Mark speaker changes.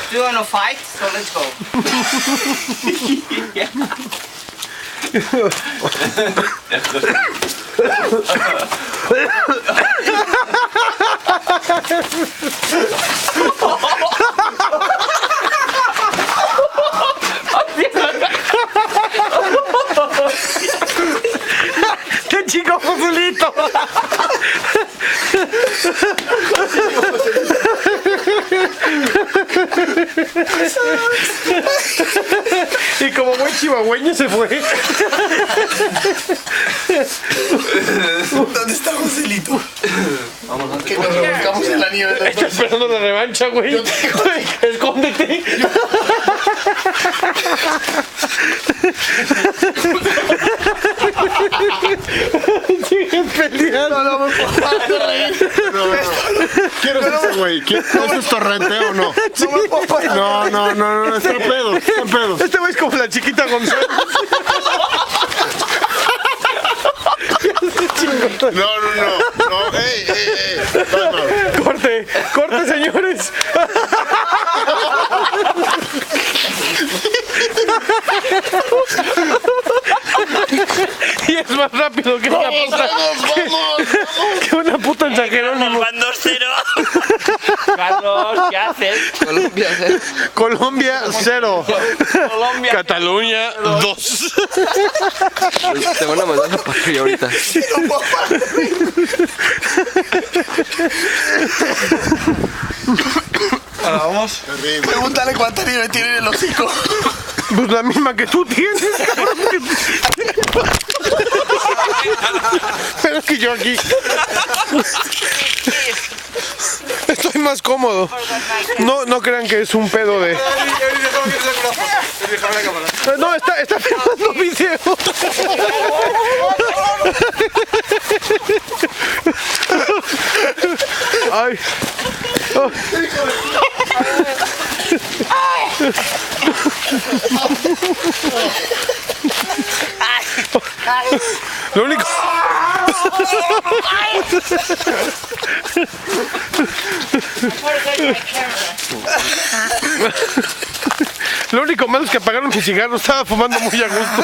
Speaker 1: Do you want to fight? So let's go.
Speaker 2: ¡Qué chico Joselito! Y como buen chihuahueño se fue.
Speaker 3: ¿Dónde está Joselito? Vamos, que nos revolcamos en la nieve.
Speaker 2: Está esperando la revancha, güey. Escóndete. Siguen peleando.
Speaker 3: No,
Speaker 4: ¿Quieres ese güey? ¿Eso es torrenteo o no? No, está en pedo, está en pedo.
Speaker 2: Este güey es como la chiquita González.
Speaker 4: No, ey.
Speaker 2: Corte, señores. Y es más rápido que una puta. Que una puta en San Jerónimo.
Speaker 5: Van 2-0.
Speaker 1: Carlos, ¿qué haces?
Speaker 2: Colombia 0.
Speaker 1: Colombia.
Speaker 2: Cataluña 2.
Speaker 6: Te van a mandar la patrulla ahorita.
Speaker 2: Ahora vamos.
Speaker 3: Pregúntale cuánta nieve tiene en el hocico.
Speaker 2: Pues la misma que tú tienes, cabrón. Pero es que yo aquí estoy más cómodo. No crean que es un pedo de... No, está filmando video. Ay. Oh. Lo único... Lo único malo es que apagaron mi cigarro, estaba fumando muy a gusto.